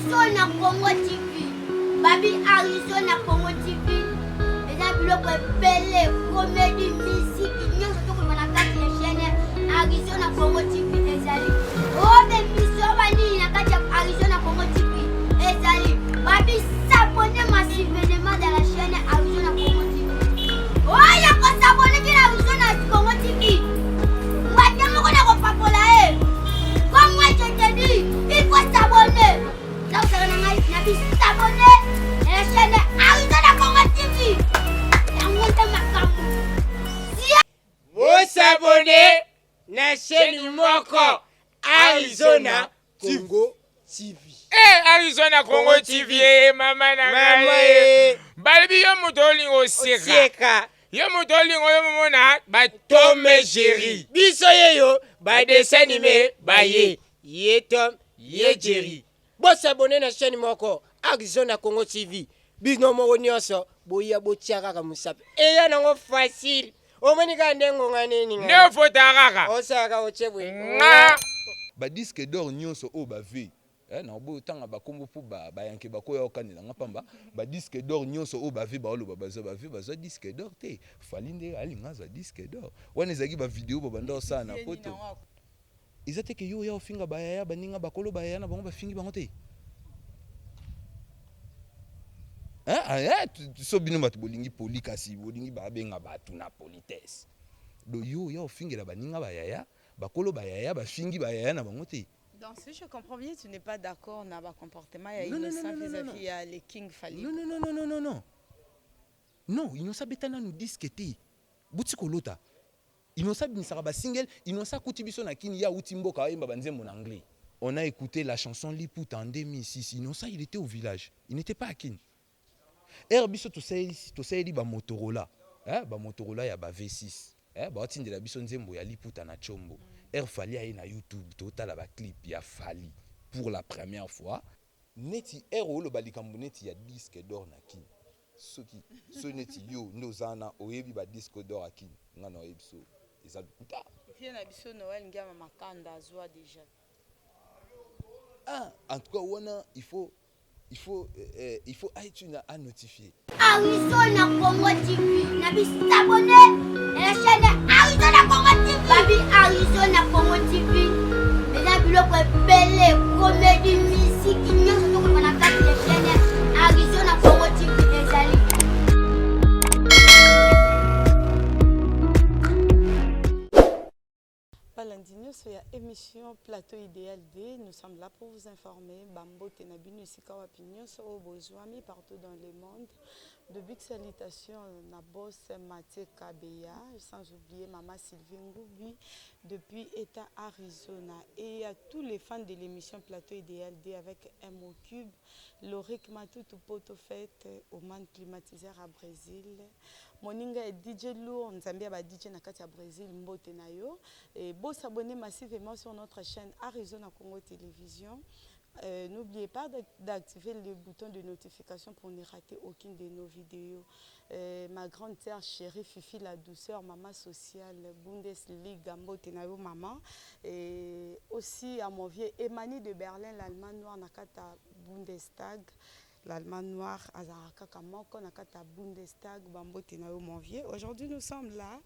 Arizona Congo TV. Babi Arizona Congo TV. Exemple, le belle comédie, musique, nous sommes dans la carte de chaîne Arizona Congo TV. Ezali. Oh, mais mission Bani, la carte Arizona Congo TV. Ezali. Babi s'abonner massivement dans la chaîne Arizona Congo TV. Oh, il y a qu'à s'abonner à Arizona Congo TV. Maintenant, on a pas pour la haine. Comme moi, je te dis, il faut s'abonner. Là, vous avez s'abonner à la chaîne Arizona Congo TV. Vous s'abonnez à la chaîne Moko Arizona Congo TV. Arizona Congo TV, maman nangaye. Balbi yo mutoli oseka. Yo mutoli yo mona ba Tom et Jerry. Biso yeyo ba dessin animé ba ye Tom ye Jerry. Vous s'abonnez à la chaîne Moko Arizona Congo TV. Bino mo nyonso boya botiaka ka musape. Eya nango facile. O manika ndengo nganeni nga. Ne fotaraka. O saka o chebwe. Ba disque d'or nyonso o ba ve. Na obo tanga ba kombo pu ba yanke ba koya okanela ngapamba. Ba disque d'or nyonso o ba ve ba olo ba za disque d'or te. Falinde alinga za disque d'or. Wana ezaki ba video ba banda sana poto. Izate ke yo ya ofinga ba ya baninga bakolo ba ya na bango ba fingi bango te. So bino batu bolingi poli kasi bolingi babenga batu na politesse. Do yo ya ofingela baninga bayaya bakolo bayaya bafingi bayaya na bango te. Donc si je comprends bien, tu n'es pas d'accord na ba comportement ya innocent vis-à-vis ya les King Fali. Non. Non, innocent betana nous disque te. Buti kolota. Innocent binisaka ba single, innocent kutibiso na kini ya utimboka yemba banzembo na anglais. On a écouté la chanson Liput en 2006. Innocent il était au village. Il n'était pas à Kin. Biso to say ba Motorola ba Motorola ya ba V6 ba otindela biso nzembo ya Liputa na Chombo Fali aye na YouTube totala ba clip ya Fali pour la première fois neti olo balikambo neti ya disque d'or na Kin soki so neti yo ndozana oyebi ba disque d'or a Kin ngana oyebi so eza dukuta Fie na biso Noël ngama makanda azwa déjà. En tout cas wana il faut iTunes à notifier. Arizona Congo TV. Nabi s'abonner à la chaîne Arizona Congo TV. Babi Arizona Congo TV. Exemple, le belle comédie, musique, nous sommes dans la carte de chaîne Arizona Congo TV. Ezali. Balandino, c'est une émission Plateau Idéal D. Nous sommes là pour vous informer. Bambo Tenabino, Sikawa Pignon, au Bozouami, partout dans le monde. De big salutations à boss Mathieu Kabeya, sans oublier Maman Sylvie Ngoubi, depuis État Arizona. Et à tous les fans de l'émission Plateau Idéal D avec MO Cube, Loric Matutu Poto Fête, Oman climatiseur à Brésil. Moninga est DJ Lourd, Nzambia ba DJ Nakati à Brésil, Mbote Nayo. Et beau s'abonner massivement sur notre chaîne Arizona Congo Télévision. N'oubliez pas d'activer le bouton de notification pour ne rater aucune de nos vidéos. Ma grande sœur chérie Fifi la douceur, maman sociale, Bundesliga, Mbote Nayo maman. Et aussi à mon vieux Emmanuel de Berlin, l'Allemagne noire Nakata Bundestag. L'Allemagne noire, Azaraka Kamoko, Nakata Bundestag, Bambo Tenao Monvier. Aujourd'hui, nous sommes là.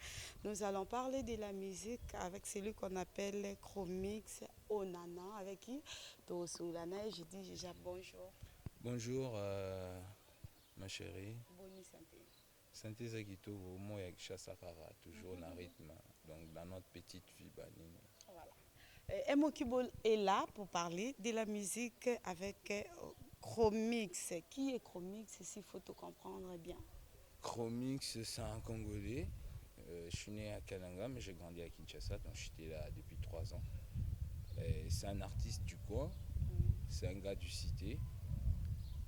Nous allons parler de la musique avec celui qu'on appelle Chromix Onana, avec qui Tosulana. Je dis déjà bonjour. Bonjour, ma chérie. Bonne santé. Santé Zagito, moi avec Chassakara, toujours dans rythme, donc dans notre petite vie. Voilà. Emo Kibol est là pour parler de la musique avec Chromix. Qui est Chromix, s'il faut te comprendre bien? Chromix, c'est un Congolais. Je suis né à Kalanga, mais j'ai grandi à Kinshasa, donc j'étais là depuis 3 ans. C'est un artiste du coin, c'est un gars du cité.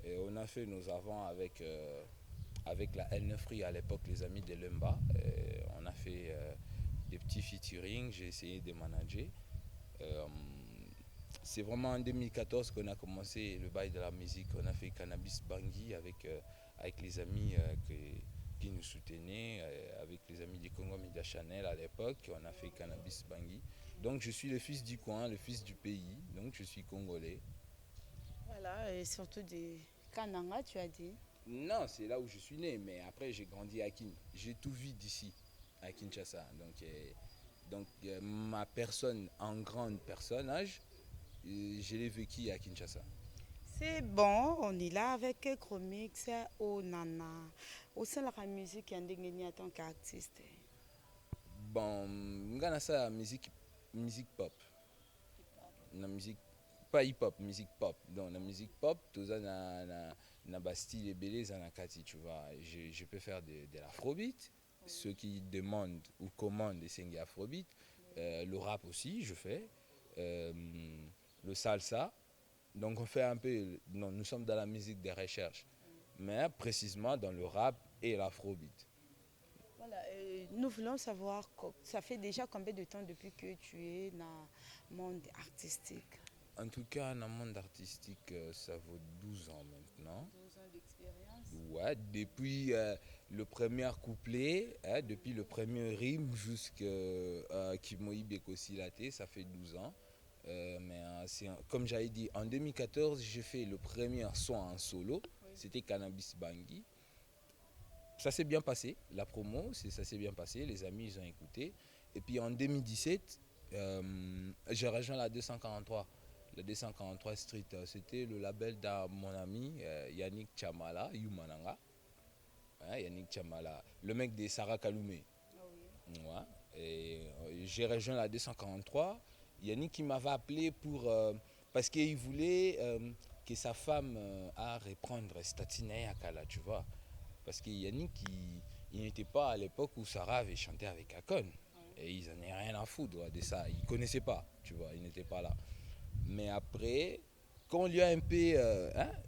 Et on a fait nos avant avec la L9 à l'époque, les amis de Lemba. On a fait des petits featuring, j'ai essayé de manager. C'est vraiment en 2014 qu'on a commencé le bail de la musique. On a fait Cannabis Bangui avec les amis qui nous soutenaient, avec les amis du Congo Media Channel à l'époque. On a fait Cannabis Bangui. Donc je suis le fils du coin, le fils du pays. Donc je suis congolais. Voilà, et surtout des Kananga, tu as dit. Non, c'est là où je suis né, mais après j'ai grandi à Kin. J'ai tout vu d'ici, à Kinshasa. Donc, ma personne en grand personnage, je l'ai vécu à Kinshasa. C'est bon, on est là avec Chromix, au Nana. Au sein de la musique, il y a en tant qu'artiste. Bon, ngana ça musique pop. La musique pas hip hop, musique pop. Donc la musique pop, tout ça na bastille et belé zanakati, tu vois. Je peux faire de l'afrobeat. Ceux qui demandent ou commandent des singles afrobeat, le rap aussi, je fais. Le salsa. Donc on fait un peu, non, nous sommes dans la musique des recherches, mais précisément dans le rap et l'afrobeat. Voilà, nous voulons savoir, ça fait déjà combien de temps depuis que tu es dans le monde artistique? En tout cas, dans le monde artistique, ça vaut 12 ans maintenant. 12 ans d'expérience. Ouais, depuis le premier couplet, depuis le premier rime jusqu'à Kimoï Bekosilate, ça fait 12 ans. Comme j'avais dit, en 2014, j'ai fait le premier son en solo. Oui. C'était Cannabis Bangui. Ça s'est bien passé, la promo, ça s'est bien passé, les amis ils ont écouté. Et puis en 2017, j'ai rejoint la 243. La 243 Street, c'était le label de mon ami Yannick Chamala, Yumananga. Yannick Chamala, le mec de Sarah Kaloumé. Oh oui. Ouais. Et j'ai rejoint la 243. Yannick qui m'avait appelé parce qu'il voulait que sa femme a reprendre Statine Akala, tu vois. Parce que Yannick, il n'était pas à l'époque où Sarah avait chanté avec Akon. Et ils n'en avaient rien à foutre de ça. Ils ne connaissaient pas, tu vois, ils n'étaient pas là. Mais après, quand on lui a un peu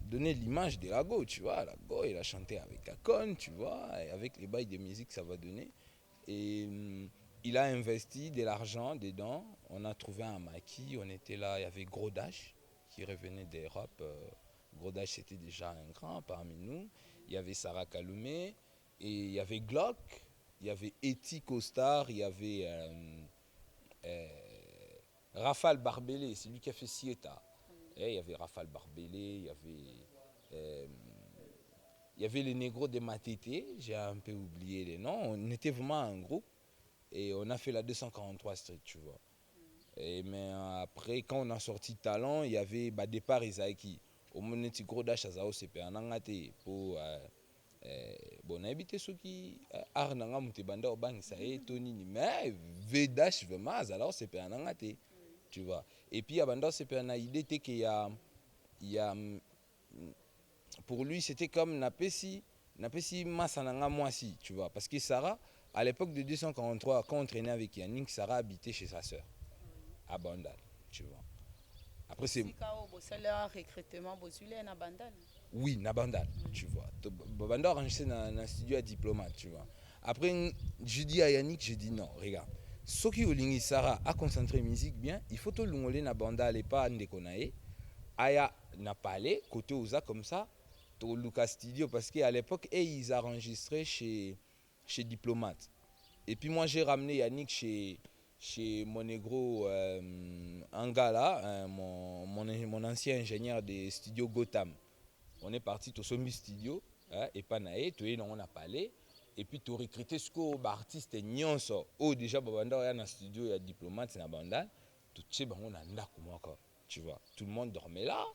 donné l'image de la Go, tu vois, la Go, il a chanté avec Akon, tu vois, et avec les bails de musique, ça va donner. Et il a investi de l'argent dedans. On a trouvé un maquis, on était là, il y avait Gros Dash qui revenait d'Europe. Gros Dash, c'était déjà un grand parmi nous. Il y avait Sarah Kaloumé, et il y avait Glock, il y avait Eti Costar, il y avait Rafal Barbelé, c'est lui qui a fait Sieta. Et il y avait Rafal Barbelé, il y avait les négros de Matete, j'ai un peu oublié les noms. On était vraiment un groupe et on a fait la 243 Street, tu vois. Mais après, quand on a sorti Talent, il y avait départ Isaaki. Au moment où Gros Dash a été fait pour bon, on a habité ceux qui arnanga mutebanda obang ça est tonini mais vedash vraiment alors c'est pas un tu vois. Et puis abanda c'est pas une idée qu'il y a pour lui c'était comme napesi masananga moi si tu vois, parce que Sarah à l'époque de 243 quand on traînait avec Yannick, Sarah habitait chez sa sœur à Bandal, tu vois. Après c'est recrutement na Bandal. Oui, na Bandal, tu vois. Bandal enregistré dans un studio à Diplomate, tu vois. Après, je dis à Yannick, je dis non, regarde. Ce qui Olingi Sarah a concentré musique bien, il faut tout l'ongler na Bandal et pas Ndekonae. Aya n'a pas allé, côté Oza comme ça, au Lucas Studio, parce qu'à l'époque, ils enregistraient chez Diplomate. Et puis moi, j'ai ramené Yannick chez mon négro Angala, mon ancien ingénieur des studios Gotham. On est parti au Sombi Studio, et Panae, on a parlé, et puis tu as recruté ce que l'artiste Nyonso, ou déjà Babanda est dans le studio, il y a Diplomate, c'est dans Bandal, tu sais, tu vois, tout le monde dormait là,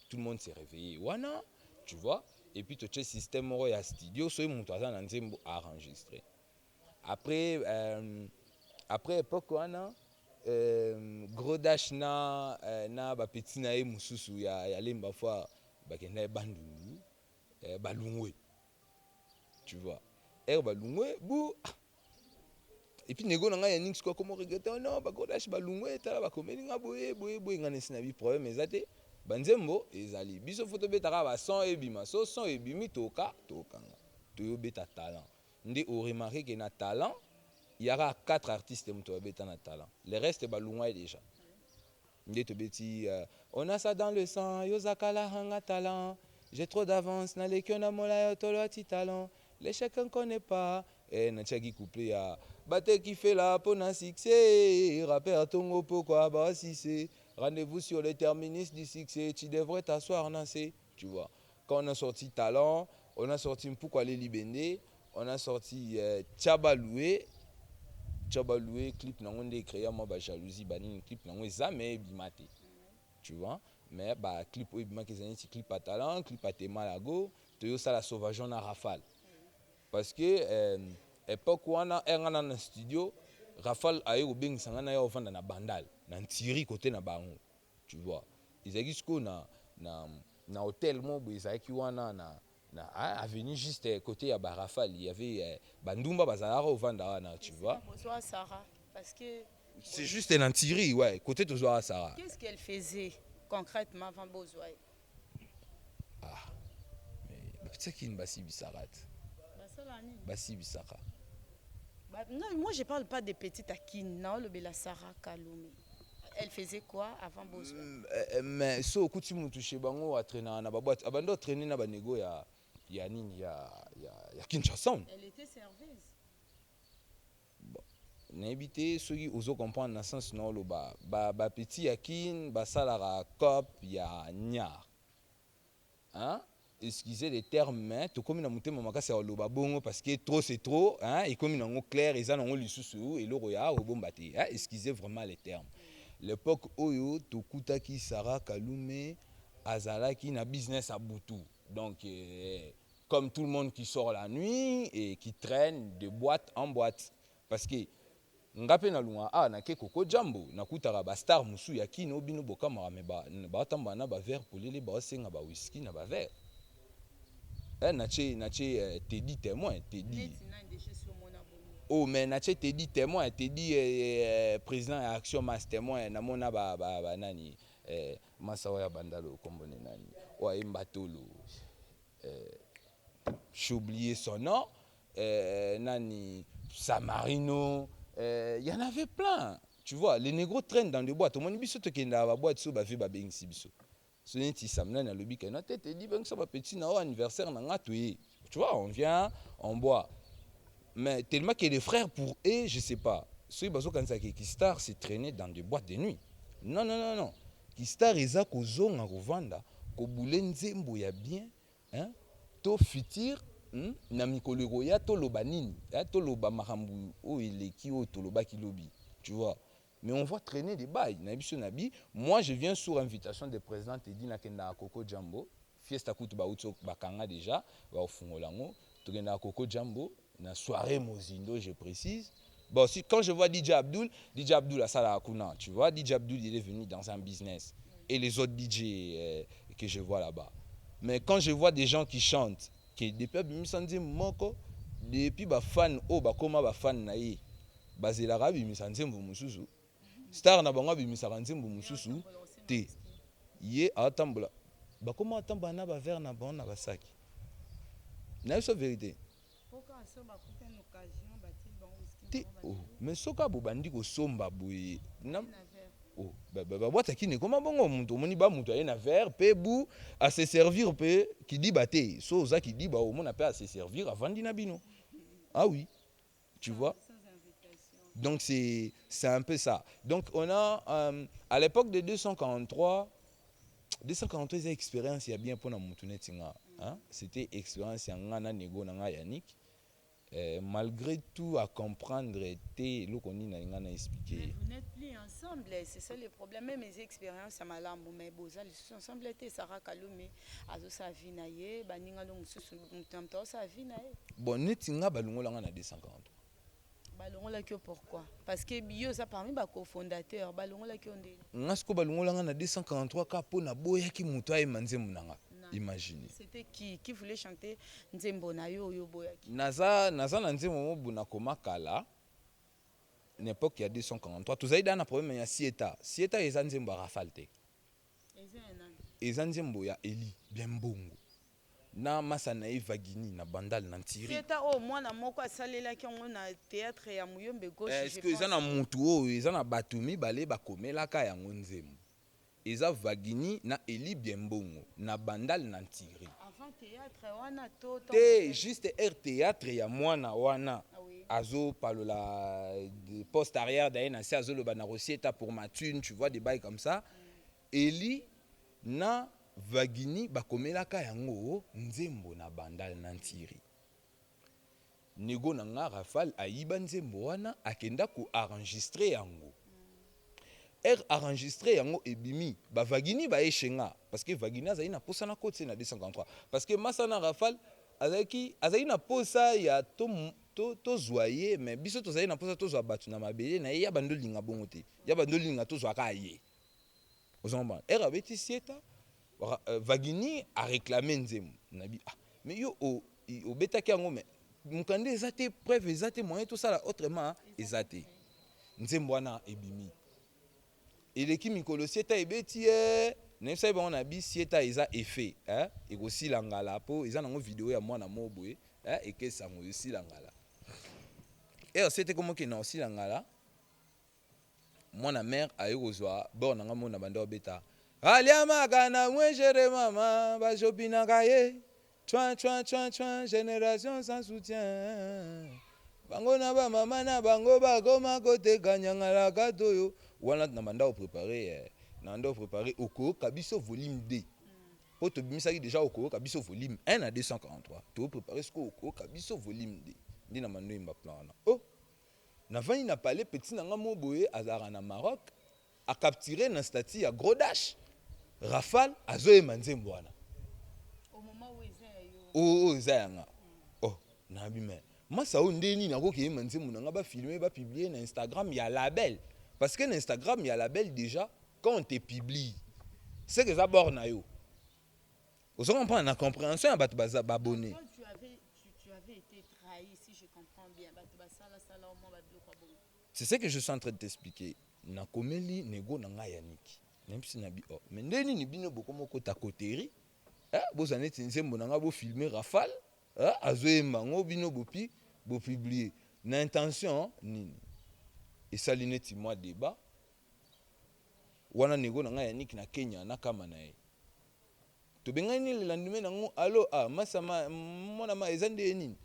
tout le monde s'est réveillé, wana, tu vois, et puis tu sais, système il y a studio, so mon toisin a enregistré. Après époque, wana, Gros Dash na petit nae mususu ya lemba fois bakenda bandungu balungwe, tu vois, balungwe bou. Et puis nego nanga Yannick quoi comment regretter non Gros Dash balungwe tala bakomeli nga boye ngana sina bi problème ezate banzembo ezali biso photo betaka ba son ebima so son ebimi tokanga to beta talent ndi o remarquer que na talent il y aura 4 artistes qui beta na talent, le reste balungwe déjà. On a ça dans le sang, Yozakala hanga talent. J'ai trop d'avance, na lekyo na mola yo tolo ti talent. L'échec on connaît pas, natiaki couplet ya bate qui fait la peau na succès rappeur tongo pourquoi bah si c'est rendez-vous sur le terminus du succès tu devrais t'asseoir na c'est tu vois. Quand on a sorti Talent, on a sorti Pourquoi les Libendé, on a sorti Tchabaloué, clip nango nde créé moi ba jalousie banini clip nango jamais bimate. Tu vois, mais bah clip oyo bimaki ezali clip à Talent, clip à Temalago, toyo ça la sauvage na Rafale. Parce que époque wana engana na studio Rafale ayo obengisa na yo ovanda na bandal, na ntiri côté na bango. Tu vois, ezaki siko na hôtel mobo ezaki wana na avenue juste côté ya Rafale, il y avait bandumba bazalaka ovanda wana, tu vois. Bonsoir Sarah, parce que c'est juste un ntiri, ouais, côté toujours Sarah. Qu'est-ce qu'elle faisait concrètement avant Bozoa? Ah, mais peut-être qu'il y a une bassi bisarat. Bassi bisaka. Non, moi je parle pas des petites Akine, non, le Bela Sarah Kaloumé. Elle faisait quoi avant Bozoa? Mais so kuti mutu chez bango a traîner na ba boîte, abando traîner na ba nego ya nini ya Kinshasa. Elle était serveuse. Bon, n'habité ceux qui osent comprendre dans sens non lo ba petit Akine ba salara cop ya nyar. Hein? Excusez les termes, mais tout comme na muté mamaka c'est lo ba bongo parce que trop c'est trop, hein, et comme nango clair et ça nango lisusu et lo roya au bombati, hein, excusez vraiment les termes. L'époque oyo tokutaki Sarah Kaloumé azalaki na business à Boutou. Donc comme tout le monde qui sort la nuit et qui traîne de boîte en boîte parce que ngape na lunga na ke Coco Jambo nakutaka ba star musu ya kino bino bokamara me ba tamba na ba verre polele ba senga ba whisky na ba verre. Nache Teddy témoin Teddy. Oh mais nache Teddy témoin Teddy président à Action Mass témoin na mona ba nani masawa ya bandalo kombone nani wa imbatolo j'ai oublié son nom nani Samarino il y en avait plein tu vois les négros traînent dans des boîtes au moins biso to kenda ba boîte so ba vi ba bengisi biso so neti samna na lobi kana tete di bengisa ba petit na anniversaire na ngatu tu vois on vient on boit. Mais tellement que les frères pour eux, je sais pas. Ceux qui Star s'est traîné dans des boîtes de nuit. Non. Kistar eza kozonga kovanda, kobule nzembo ya bien, hein? To futur, na mikolo roya to loba nini, to loba makambu o eleki o to loba kilobi, tu vois. Mais on va traîner des bails. Moi, je viens sur invitation du président Teddy Nakenda Coco Jambo. Fiesta Kutuba Utso Bakanga déjà, va au Fungolango. Togenda Coco Jambo. Na soirée Mozindo, je précise. Bon, si, quand je vois DJ Abdul a ça là à Kuna, tu vois, DJ Abdul, il est venu dans un business. Et les autres DJ que je vois là-bas. Mais quand je vois des gens qui chantent, qui depuis Misanzi Moko, depuis ba fan koma ba fan na ye, bazela bi Misanzi Mususu. Star na bango bi Misanzi Mususu, te ye atambola. Ba koma atamba na ba verre na bon na ba sac. Na c'est vérité. Mais soka bobandi ko somba boye na oh ba boîte qui ne comment bongo mutu moni ba mutu na verre pe bou à se servir pe qui dit baté so za qui dit ba au monde à se servir avant dina bino. Ah oui, tu vois. Donc c'est un peu ça. Donc on a à l'époque de 243 expérience il y a bien pour na mutu netinga, hein, c'était expérience ya ngana nego na nga Yannick. Malgré tout à comprendre était le qu'on a expliqué. Vous n'êtes plus ensemble, c'est ça le problème. Même mes expériences à Malambo, mais Boza, ils sont ensemble. Était Sarah Kaloumé, Azo Savinaye, Baninga Longsusu, Mtamto Savinaye. Bon, netinga balongo langa na 243. Balongo la kyo pourquoi? Parce que bio ça parmi ba cofondateur, balongo la kyo ndé. Ngasko balongo langa na 243 ka pona boya ki mutu ay manzembu nanga. Imaginez. C'était qui voulait chanter Nzembo na yo boyaki. Naza na Nzembo buna koma kala. N'époque il y a 243. Tous aïda na problème ya Sieta. Sieta eza Nzembo Rafale te. Eza Nzembo ya Eli bien bongo. Na masana Vagini na bandal na ntiri. Sieta moi na moko asalela ki on na théâtre ya Muyombe gauche. Est-ce que eza na mutu eza na batumi bale bakomela ka ya Nzembo. Eza Vagini na Eli Biembongo na bandal na ntiri. Avant théâtre wana to te juste air théâtre ya mwana wana. azo palola de poste arrière d'ailleurs na azo le bana rosieta pour ma thune, tu vois des bails comme ça. Eli na vagini bakomelaka yango nzembo na bandal na ntiri. Nego na nga Rafale ayiba nzembo wana akenda ko enregistrer yango. Enregistré yango ebimi ba vagini ba eshenga parce que vagina azali na posa na côté na 253 parce que masana Rafale azali na posa ya to zoyer mais biso to zali na posa to zo batu na mabele na ya bandolinga bongo te ya bandolinga to zo akaye ozomba abeti sieta vagini a réclamé nzembo nabi mais yo obetaki yango mais mukande ezate preuve ezate moyen tout ça là autrement ezate nzembo wana ebimi eleki mikolo sieta ebeti nesa ba on a bi sieta eza effet et aussi langala po eza nango vidéo ya mwana mobwe et que ça mo aussi langala et c'était comment que na aussi langala mwana mère ayo kozwa bord nanga mona banda obeta aliama kana mwenjere mama ba jopina kaye twan génération sans soutien bango na ba mama na bango ba koma kote kanyangala katoyo wana na banda o préparer nando préparer oko kabiso volume 2 po to bimisaki déjà oko kabiso volume 1 à 243 to préparer ce oko kabiso volume 2 ndi na mando imba plan na na vani na palais petit nanga moboye azara na Maroc a capturer na statut ya Gros Dash Rafale azoye manzembo wana au moment où ezayanga na bimé masa o ndeni na ko ke manzembo nanga ba filmer ba publier na Instagram ya label parce que na Instagram ya label déjà quand on te publie c'est que ça borne na yo on se comprend na compréhension ba abonné tu avais été trahi si je comprends bien au moins c'est ce que je suis en train de t'expliquer na komeli nego na nga Yannick même si na bi mais ndeni ni bino boko moko ta koteri bozane tinzembo na nga bo filmer Rafale azoye mango bino bopi bo publier na intention nini et ça l'ineti moi débat wana nego na nga Yannick na Kenya na kama na ye to bengani le lendemain nango allo masama mona ma ezande nini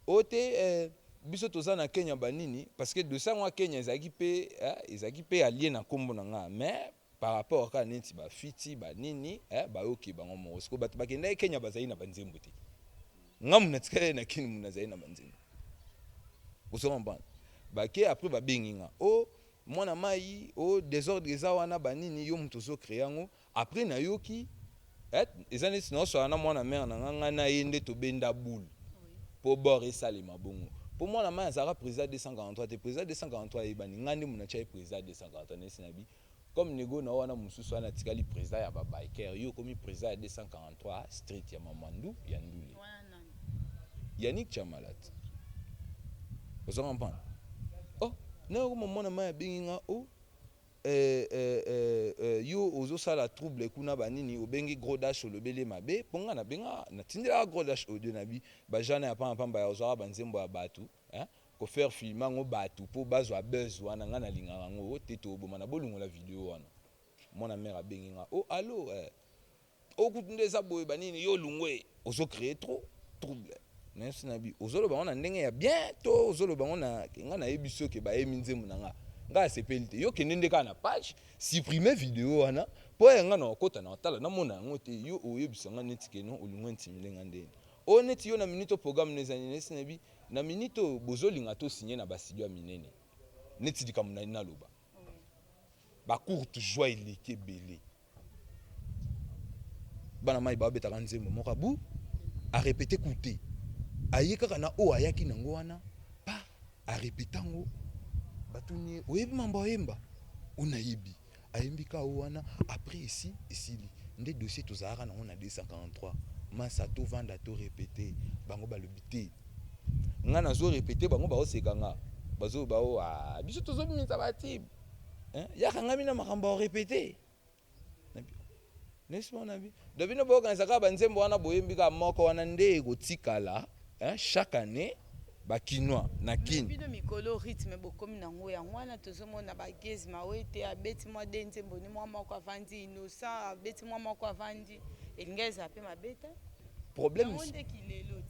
ote biso toza na Kenya banini parce que de ça moi Kenya ezaki pe allié na kombo na nga mais par rapport à neti ba fiti ba nini ba yoki bango mo sko bat bakenda Kenya bazali na banzembo te ngamu na tikale na kini muna zali na banzembo osoma mbana bake après ba benginga mwana mai désordre eza wana banini yo muto zo créer yango après na yoki ezane sino so na mwana mère na nganga na yende to benda boule po bord esale mabongo pour moi la main azara président 243 te président 243 ebani ngandi muna cha président 243 nesi nabi comme nego na wana mususu wana tikali président ya ba biker yo komi président 243 street ya Mamandu ya Ndule Yannick Chamalat vous comprenez na ko mona ma binga yo ozo sala trouble kuna banini obengi Gros Dash olobele mabe ponga na benga na tindela Gros Dash audio nabi ba jana ya pamba ya ozara banzembo ya batu ko faire filmer ngo batu po bazwa buzz wana nga na linga ngo teto oboma na bolungo la vidéo wana mona mère abengi nga allo okutunde za boye banini yo lungwe ozo créer trop trouble nesi nabi ozolo bango na ndenge ya bien to ozolo bango na nga na ebiso ke ba eminzemu na nga sepelite yo kenende ka na page supprimer vidéo wana po nga na okota na tala na mona ngo te yo oyebisa nga neti ke no olungwe ntimile nga ndeni neti yo na minute programme nezani nesi nabi na minute bozolinga to signer na basidio ya minene neti dikamuna na loba ba courte joie eleke belé bana mai ba betaka nzembo moko bu a répéter coûter ayeka na ayaki nango wana pa a répéter ngo batuni oyebi mamba oyemba unayibi ayembi ka wana après ici nde dossier tozara na on a 243 masa to vanda to répéter bango balobité nga na zo répéter bango ba osekanga bazo ba biso tozo bimisa batib ya kangami na makamba o répéter n'est-ce pas nabi dobino boka nzaka banzembo wana boyembi ka moko wana nde kotikala chaque année bakinois na kin bino mikolo rythme bokomi nango ya ngwana tozomona bagezi mawete abeti mwa denzembo ni mwa moko avandi innocent abeti mwa moko avandi elingeza pe mabeta problème onde kilelo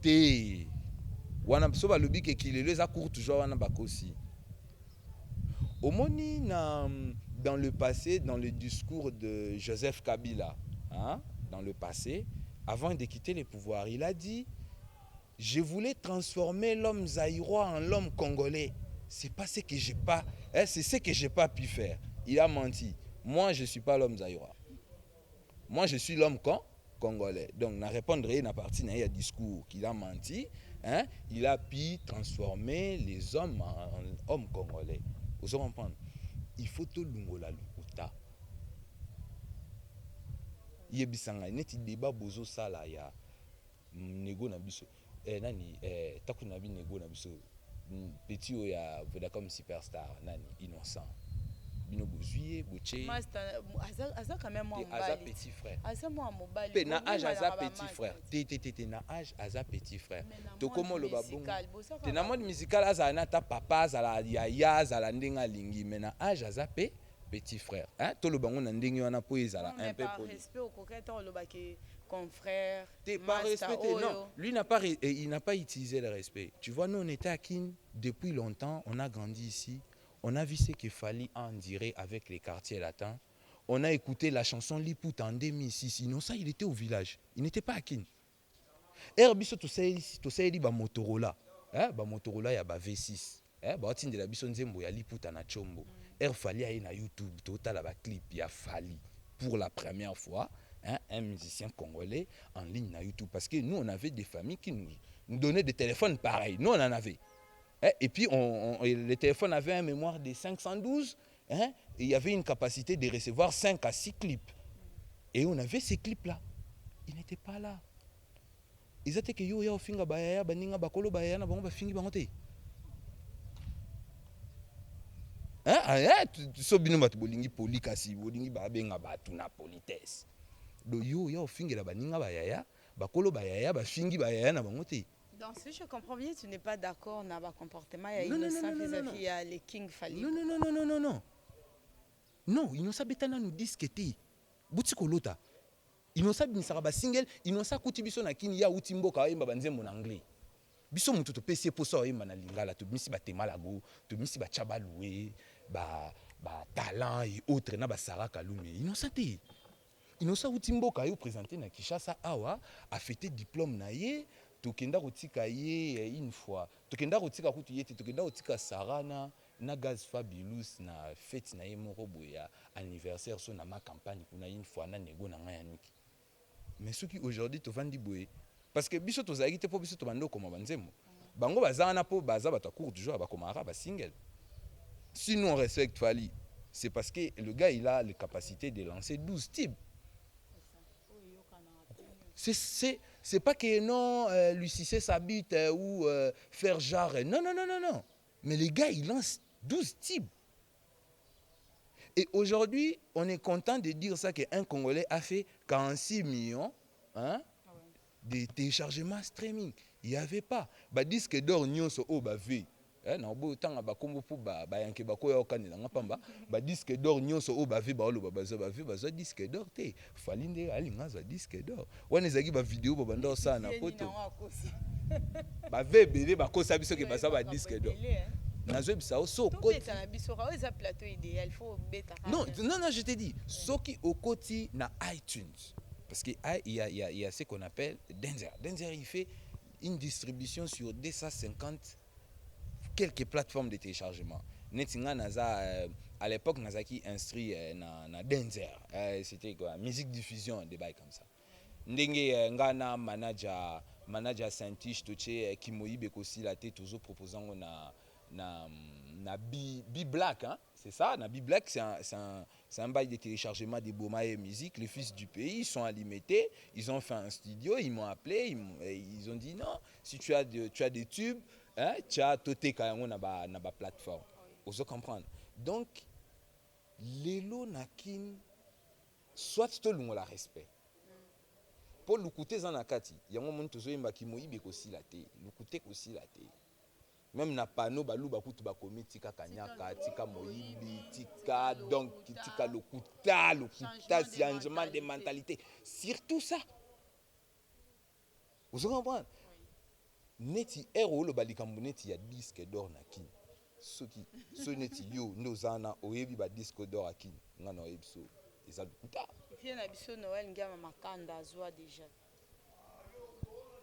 te wana so balobi ke kilelo eza court toujours wana bakosi omoni dans le passé, dans le discours de Joseph Kabila, hein, dans le passé, avant de quitter le pouvoir, il a dit « Je voulais transformer l'homme zaïrois en l'homme congolais. C'est pas ce que j'ai pas, hein, c'est ce que j'ai pas pu faire. » Il a menti. Moi, je suis pas l'homme zaïrois. Moi, je suis l'homme congolais. Donc, na répondre à partir d'un discours qu'il a menti, hein, il a pu transformer les hommes en hommes congolais. Vous comprenez? Il faut tout lungola lukuta. Yebisanga neti débat bozo sala ya nego na biso. Nani taku na bi nego na biso. Petit o ya Vodacom Superstar nani innocent. Bino bozuye boche. Asa quand même moi Asa petit frère. Asa moi mobile. Pe na âge asa petit frère. Té na âge asa petit frère. To komo lo babongo. Te na mode musical asa na ta papa azala yaya azala ndenga lingi mais na âge asa petit frère. Hein to lo bango na ndenge wana po ezala un peu poli. Respect au coqueton lo ba ke confrère. T'es pas respecté non. Lui il n'a pas utilisé le respect. Tu vois nous on était à Kin depuis longtemps, on a grandi ici. On a vu ce qu'il fallait en dire avec les quartiers latins. On a écouté la chanson Liput en 2006. Non, ça, il était au village. Il n'était pas à Kin. Herbiso, tu sais, il y a Motorola. Motorola, il y a V6. Il y a Biso Nzembo, il y a Liput en Chombo. Il fallait aller sur YouTube, total à clip, il y a fallu pour la première fois un musicien congolais en ligne sur YouTube. Parce que nous, on avait des familles qui nous donnaient des téléphones pareils. Nous, on en avait. Et puis, le téléphone avait une mémoire de 512. Hein, et il y avait une capacité de recevoir 5 à 6 clips. Et on avait ces clips-là. Ils n'étaient pas là. Ils étaient que yo finga bayaya baninga bakolo bayaya na bango bafingi bangote. So bino batu bolingi polikasi bolingi babenga batu na politesse. Do yo finga la baninga bayaya bakolo bayaya bafingi bayaya na bangote. Donc, si je comprends bien, tu n'es pas d'accord dans le comportement innocent vis-à-vis les King Fali. Non. Non, innocent betana nous disent que t'es. Boutiko lota. Innocent binisaka ba single, innocent kuti biso na kini ya utimboka yemba banzembo na anglais. Biso mutu to pesi poso yemba na lingala to misi ba temalago, to misi ba chabaloué, ba talent et autres na ba saraka lume. Innocent t'es. Innocent utimboka yo présenté na Kinshasa awa a fêté diplôme na ye. Tokenda kotika ye une fois tokenda kotika kutu yete tokenda kotika Sarana na Gaz Fabulous na fête na ye moko boya anniversaire so na ma campagne kuna une fois na nego na ngaya niki mais ce qui aujourd'hui to vandi boye parce que biso to zaiki te po biso to bando koma banzemo bango bazana po baza bata court du jour ba komara ba single si nous on respecte Fali c'est parce que le gars il a les capacités de lancer 12 types. C'est pas que non, lui sucer sa bite ou faire genre. Non. Mais les gars, ils lancent 12 types. Et aujourd'hui, on est content de dire ça qu'un Congolais a fait 46 millions de téléchargements streaming. Il n'y avait pas. Bah, disque d'or, nyonso o ba ve. Na bo tanga ba kombo po ba yanke ba koya okani na pamba ba disque d'or nyonso o ba ve ba lo ba baza disque d'or te falinde alinga za disque d'or wana ezaki ba vidéo ba bando ça na poto ba ve bele ba kosa biso ke baza ba disque d'or nazo bisa so koti na biso ka eza plateau idéal faut beta non je te dis soki okoti na iTunes parce que il y a ce qu'on appelle Denzer il fait une distribution sur 250 quelques plateformes de téléchargement. Netinga naza à l'époque nazaki instruit na Denzer. C'était quoi musique diffusion des bails comme ça. Ndenge ngana manager Saint-Tiche toche Kimoyibe kosi la tête toujours proposant na B Black hein. C'est ça, na B Black c'est un bail de téléchargement des Bomaye musique, les fils du pays, ils sont alimentés, ils ont fait un studio, ils m'ont appelé, ils ont dit non, si tu as des tubes hein, tu as toté quand même na ba plateforme. Vous comprenez? Donc lelo nakin soit to lungo la respect. Pour l'ukute zanakati, yango mon tozo yemba Kimoyibe kosi la te, l'ukute kosi la te. Même na pano balu bakutu bakomi tika kanyaka tika moyibi tika donc tika lokuta changement de mentalité surtout ça vous comprenez neti ero lo balikambo neti ya disque d'or na kini soki so neti yo ndozana oyebi ba disque d'or à kini ngana oyebi so eza lukuta Fie na biso Noël ngama makanda azwa déjà.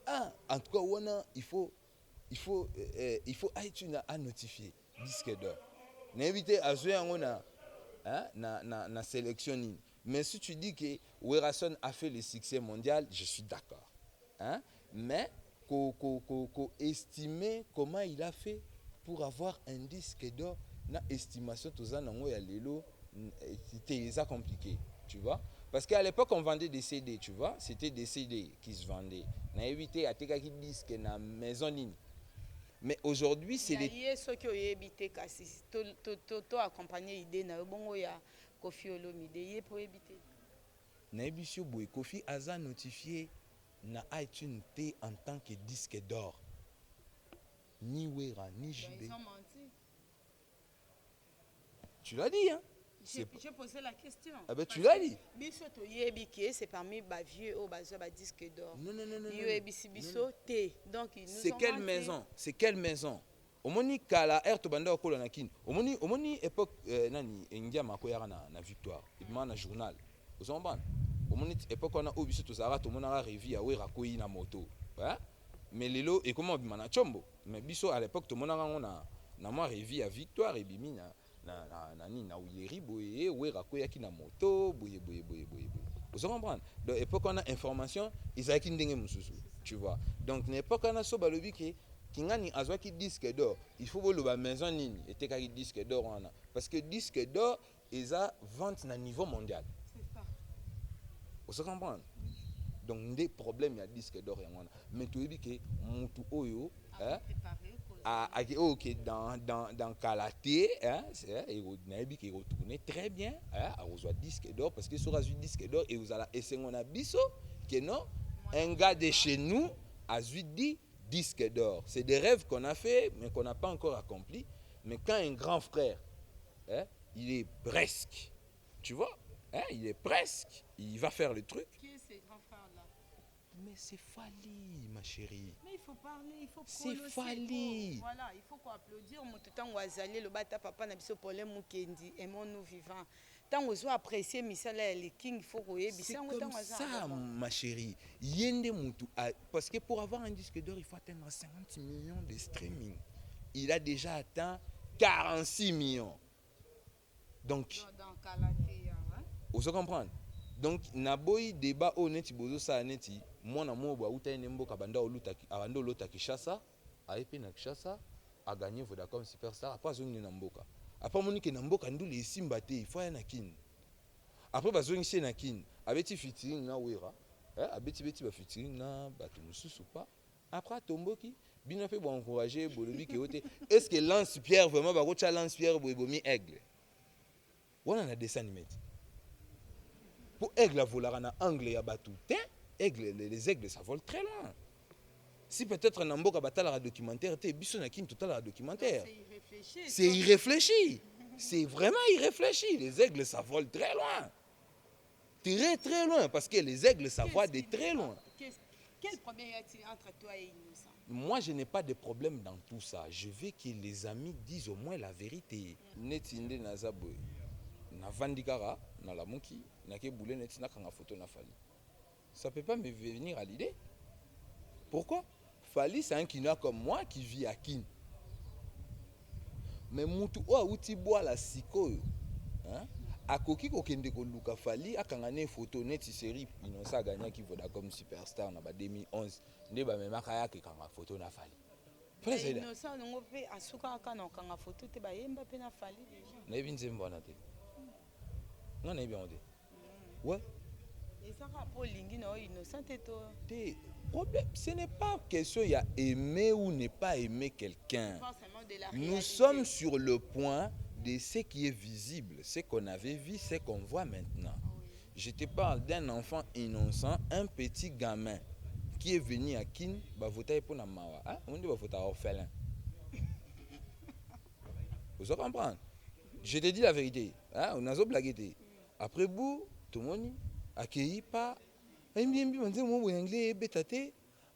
Ah, en tout cas wana il faut iTunes à notifier disque d'or na éviter azwa yango na na sélection nini. Mais si tu dis que Werason a fait le succès mondial, je suis d'accord. Hein? Mais estimer comment il a fait pour avoir un disque d'or, na estimation tout ça nango ya lelo c'était ça compliqué, tu vois? Parce qu'à l'époque on vendait des CD, tu vois? C'était des CD qui se vendaient. Na évité à teka ki disque na maison ligne. Mais aujourd'hui c'est les ceux qui ont évité kasi to accompagner idée na bongo ya Kofi Olomide yé pour éviter. Na ebisio boy Kofi aza notifié na iTunes T en tant que disque d'or. Ni Wera, ni JB. Ils ont menti. Tu l'as dit, hein? J'ai posé la question. Ah ben tu l'as dit. Biso to yebiké, c'est parmi ba vieux au bazo ba disque d'or. Non. Yo ebisi biso T. Donc ils nous C'est ont quelle menti. maison? C'est quelle maison? Omoni kala air to banda okolo na kin. Omoni époque nani engia makoyara na victoire. Ibima na journal. Ozomban. Omoni époque on a obiso to zara to monara revi ya Wera koyi na moto. Hein? Mais lelo et comment bima na chombo. Mais biso à l'époque to monara on na moi revi à victoire et bimi na Willeri boye Wera koya ki na moto boye. Vous comprenez? Donc époque on a information Isaac ndenge mususu. Tu vois. Donc l'époque on a so balobi ki Kingani azwaki disque d'or, il faut que la maison nini était kaki disque d'or wana parce que disque d'or eza vente na niveau mondial. C'est ça. Vous comprenez? Donc des problèmes il y a disque d'or wana. Mais tu dis que mutu oyo OK dans Kalaté hein c'est nabi qui retourner très bien hein a reçoit disque d'or parce que sur a disque d'or et vous allez essayer on a biso que non un gars de chez nous a dit disque d'or. C'est des rêves qu'on a fait, mais qu'on n'a pas encore accompli. Mais quand un grand frère, hein, il est presque, tu vois, hein, il est presque, il va faire le truc. Qui est ce grand frère-là? Mais c'est Fali, ma chérie. Mais il faut parler, il faut c'est Fali. Voilà, il faut qu'on applaudir. Mon tout temps, Wazali, le bata papa n'a pas pour les Mukendi, aimons-nous vivants. Tant qu'on soit apprécié, Misala les King, il faut qu'on ait c'est comme ça, ma chérie. Yende Moutou, parce que pour avoir un disque d'or, il faut atteindre 50 millions de streaming. Il a déjà atteint 46 millions. Donc, dans Kalaté, hein? vous comprenez? Donc, naboy débat au neti bozo sa neti, moi na mo ba uta nembo kabanda olutaki, abando lotaki Kinshasa, a épé na Kinshasa, a gagné Vodacom Superstar, après zongi na mboka. Après moni ke na mboka ndule esimba te, il faut ya na kin. Après bazongi se na kin, abeti featuring na Wera, abeti ba featuring na bato mususu pa. Après tomboki, bino pe bo encourager bolobi ke ote. Est-ce que Lance Pierre vraiment ba rocha Lance Pierre bo bomi aigle? On a dessin animé. Pour aigle volara na angle ya batou. Aigle les aigles ça vole très loin. Si peut-être na mboka batala la documentaire te biso na kin total la documentaire. C'est irréfléchi. C'est vraiment irréfléchi. Les aigles ça vole très loin. Très loin parce que les aigles ça voit de très loin. Quel problème y a-t-il entre toi et Innocent? Moi je n'ai pas de problème dans tout ça. Je veux que les amis disent au moins la vérité. Netinde nazaboy. Na vandikara na la moki na ke boule netina kanga photo na Fali. Ça peut pas me venir à l'idée. Pourquoi? Fali c'est un Kinois comme moi qui vit à Kin. Mais mutu o auti bois la siko hein akoki ko kende ko luka Fali akanga ne photo neti série Innocent gagné qui Vodacom Superstar na ba 2011 nde ba memaka yake kanga photo na Fali. Innocent ngo pe asuka kana kanga photo te ba yemba pe na Fali déjà. Na ebi nzembo na te. Non na ebi on te. Ouais. Et ça rapport lingi na Innocent to. Problème, ce n'est pas question il y a aimer ou ne pas aimer quelqu'un. Nous sommes sur le point de ce qui est visible, ce qu'on avait vu, ce qu'on voit maintenant. Je te parle d'un enfant innocent, un petit gamin qui est venu à Kin, bah voter pour Namawa. On dit bah voter orphelin. Vous comprenez? Je te dis la vérité. On a blagué. Après bout, tout le monde accueilli par.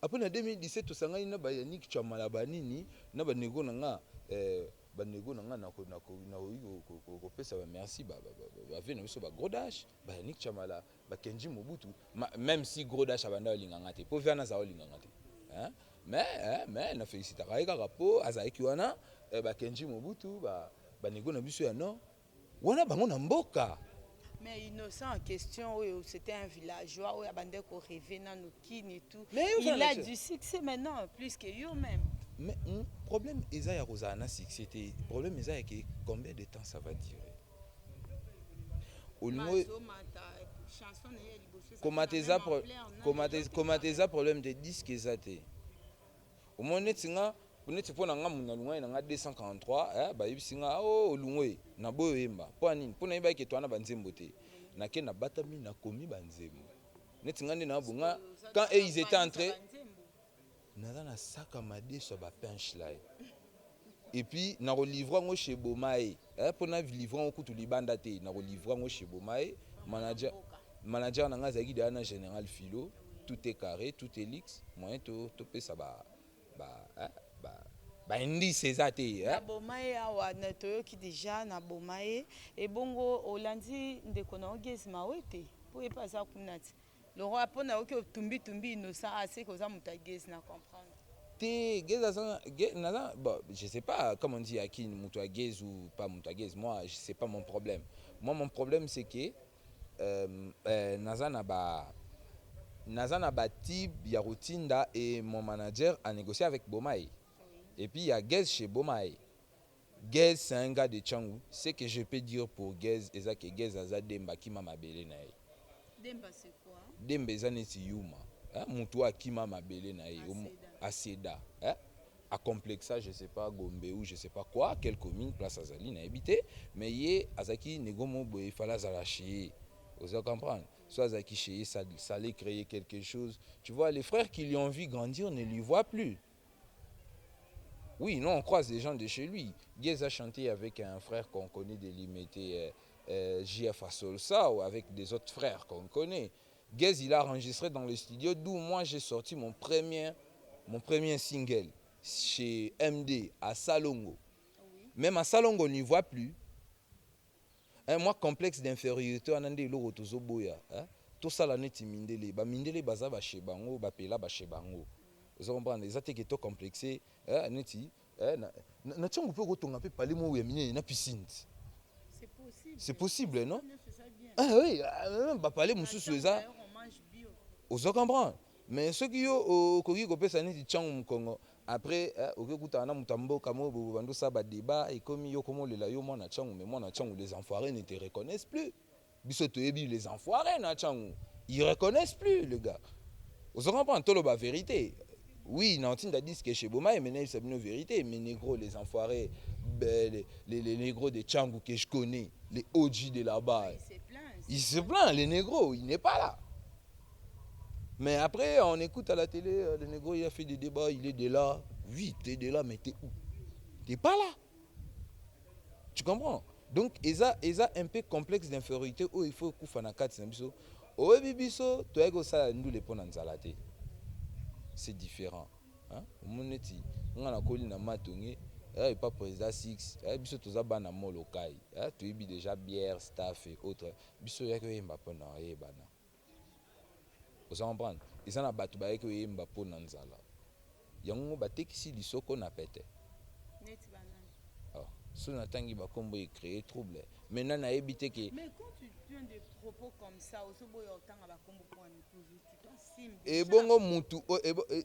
après na 2017 tosangani na Yannick Chamala banini na banego nanga banego nanga na kopesa ba merci ba vena biso ba Grodash ba Yannick Chamala ba Kenji Mobutu même si Grodash abanda olinganga te po vana za olinganga te hein mais na félicita kaika rapo azaiki wana ba Kenji Mobutu ba nego na biso ya non wana bango na mboka. Mais innocent en question, c'était un villageois où il y a qu'on rêvait dans nos kines et tout. Mais il a du succès maintenant, plus que eux-mêmes. Mais le problème, c'est que le problème, c'est que combien de temps ça va durer? Comment tu as problème de disque exact? Au moins, tu pour nga muna lunga na 243 ba yibisinga lungwe na boyo yemba po nini po na yiba ke twana banzembo te na ke na batami na komi banzembo neti ngande na bunga quand ils étaient entrés naza na saka madeso ba punchline et puis na relivrer ngo chez Bomae po na livrer ngo kutu libanda te na relivrer ngo chez Bomae manager na nga zaki de na général philo tout est carré tout est lix moyen to pesa ba indi sezate na Bomae awa na toyoki déjà na Bomae et bongo Olandi ndeko na ogezi mawete po epasa kunati le roi pona oki tumbi innocent assez que ça mutagezi na comprendre te geza na bon je sais pas comment on dit à qui mutagez ou pas mutagez moi je sais pas mon problème mon problème c'est que nazana ba type ya Rutinda et mon manager a négocié avec Bomae. Et puis il y a Gez chez Bomae. Gez c'est un gars de Tchangou. Ce que je peux dire pour Gez, c'est que Gez a Demba qui m'a mabelé na. Demba c'est quoi? Demba c'est Yuma. Moutoua qui m'a mabelé na. Aseda. À complexa, je sais pas Gombe ou je sais pas quoi, quelle commune place Azali n'a habité, mais yé Azaki Negomo Boy fallait zalacher. Vous comprenez? Soit Azaki chez ça allait créer quelque chose. Tu vois, les frères qui lui ont vu grandir ne lui voient plus. Oui, non, on croise des gens de chez lui. Gez a chanté avec un frère qu'on connaît de l'imité JF Asolsa ou avec des autres frères qu'on connaît. Gez, il a enregistré dans le studio d'où moi j'ai sorti mon premier single chez MD à Salongo. Même à Salongo, on n'y voit plus. Moi, complexe d'infériorité, on a des lots autour boya. Tout ça, la neti mindele. Ba mindele baza ba chebango, ba pela ba chebango. Vous comprenez? Les attaques sont complexées. Neti. Na tchangu peut retomber peu parler moi ou yamine na piscine. C'est possible. C'est possible, non? Ah oui, même pas parler musu sueza. Vous comprenez? Mais ceux qui ont kogi ko pesa neti tchangu Congo. Après okekuta na mutambo kamo bando ça ba débat et comme yo comment le la yo moi na tchangu mais moi na tchangu les enfoirés ne te reconnaissent plus. Biso to yebi les enfoirés na tchangu. Ils reconnaissent plus le gars. Vous comprenez tout la vérité. Oui, Nantin a dit que chez Bomae, mais c'est une vérité. Mais négros, les enfoirés, les négros de Tchangou que je connais, les OG de là-bas, il se plaint, les négros, il n'est pas là. Mais après, on écoute à la télé, le négro, il a fait des débats, il est de là. Oui, t'es de là, mais t'es où? T'es pas là. Tu comprends? Donc, il y a un peu complexe d'infériorité où il faut qu'on fasse un cadre. Oh, bibiso, tu as ça, nous les ponts en zalaté. C'est différent. On a connu na matonge, et pas président 6, biso toza bana molokai, tu es déjà bière, staff et autres. Biso ya ko yemba pona yebana. Vous comprenez? Ils en a battu ba ko yemba pona nzala. Yango batekisi lisoko na pete. Net banane. Oh, so na tangi ba kombo e créer trouble. Maintenant na ebité que mais quand tu tiens des propos comme ça, aussi boy autant ba kombo pour une tu dois sim. Et bongo mutu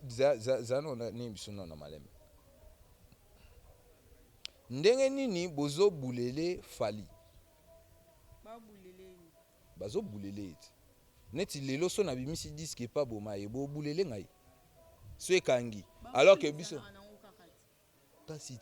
za no na biso na malem. Ndenge nini bozo bulele fali. Ba bulele. Bazo bulele. Neti lelo so na bimisi disque pas Bomae bo bulele ngai. So ekangi. Alors que biso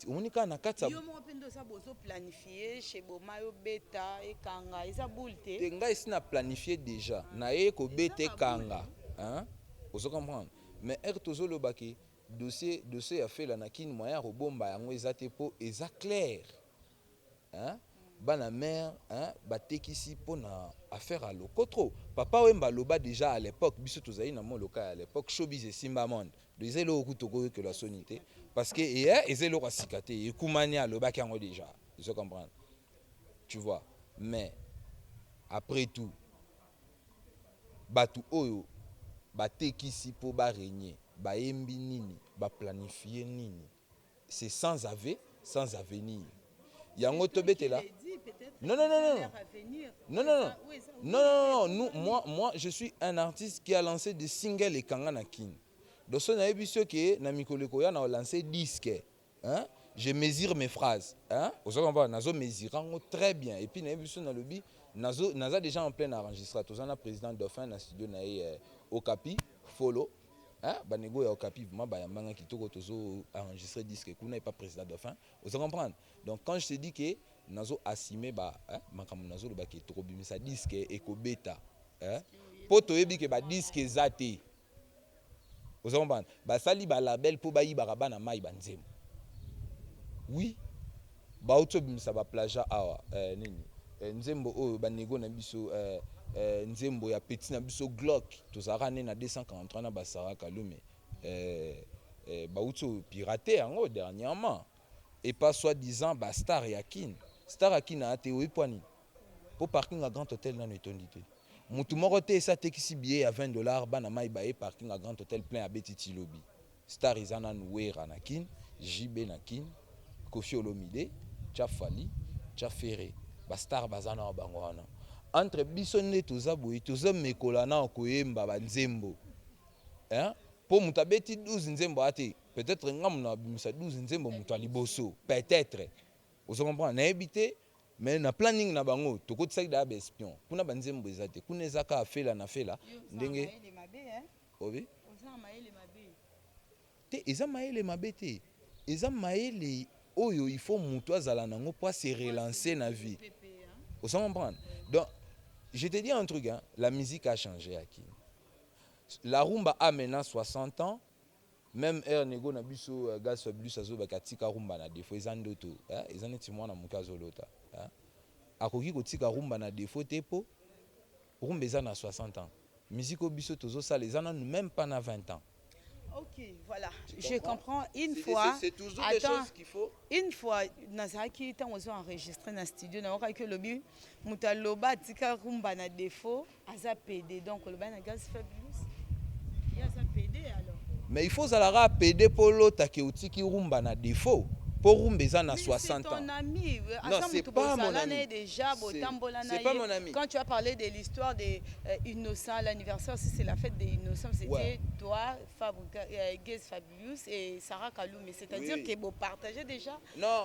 on est quand na katsa. Yo mo pendo ça bozo planifier chez Bomae beta e kanga isa bulte. Te ngai sina planifié déjà. Na e ko beta kanga. Hein? Vous comprenez? Mais ertozo lo baki dossier a fait la nakine moyen robomba yango ezate po eza clair. Hein? bana mère hein batekisi pona affaire à lokotro papa wemba loba déjà à l'époque biso tozali na mon local à l'époque showbiz simba monde des elo okutoko que la sonité parce que ezelo kasikate ekumani aloba kango déjà je comprends tu vois mais après tout batu oyo batekisi po ba régner bayembi nini ba planifier nini c'est sans avenir yango tobetela non moi je suis un artiste qui a lancé des singles et kangana kin donc son a vu que na mikolo ko ya na lancé disque hein je mesure mes phrases hein vous comprenez nazo mesurango très bien et puis na vu na lobby naza déjà en plein enregistrement tozana président Dauphin na studio na Okapi follow hein banego ya Okapi vraiment ba yambanga kitoko tozo enregistrer disque kuna pas président Dauphin vous comprenez donc quand je te dis que nazo assumer ba hein makambo nazo ba ke trop bimisa disque et ko beta hein poto yebi ke ba disque zate vous comprenez ba sali ba label po ba yiba bana mai banzemo oui ba auto bimisa ba plaja awa nini nzembo oyo banego na biso nzembo ya petit na biso Glock tozaka ne na 243 na basara kalume ba auto piraté yango dernièrement et pas soi-disant ba star yakin a été oipwani pour parking à Grand Hôtel na netondité mutu moko te sa tekisi billet à $20 bana mai ba parking à Grand Hôtel plein à Betiti lobby star izana nouera na kin JB na kin Kofi Olomide Chafali Chafere ba star bazana bango wana entre biso ne toza boyi toza mekola na koyemba ba nzembo hein pour mutabeti 12 nzembo ate peut-être ngam na bimisa 12 nzembo mutu aliboso peut-être vous comprenez na habité mais na planning na bango tokotisa da ba espion kuna ba nzembo ezate kuna ezaka afela na fela ndenge obi oza maele mabe te eza maele mabe te eza maele oyo il faut mutu azala nango pour se relancer na vie vous comprenez donc je te dis un truc hein la musique a changé aquí la rumba a maintenant 60 ans même air nego na biso gaz fabulous azo bakatika rumba na défaut ezandoto hein ezaneti mwana mukazo lota hein akoki kotika rumba na défaut tepo rumba eza na 60 ans musique au biso tozo sala ezana même pas na 20 ans. Ok, voilà, je comprends. Une fois, c'est toujours des choses qu'il faut. Une fois, Nazaki était enregistré dans le studio, na que le but, mutaloba tika rumba na défaut, aza PD, donc le ban na gaz fabulous. Il y a ça PD alors. Mais il faut zalara PD pour l'autre qui utiki rumba na défaut. Pour rumba eza na 60 ans. C'est ton ami. Non, c'est pas mon ami. C'est pas mon ami. Quand tu as parlé de l'histoire des Innocents, l'anniversaire, si c'est la fête des Innocents, c'était toi, Gaz Fabulous et Sarah Kaloumé. C'est-à-dire que vous partagez déjà. Non,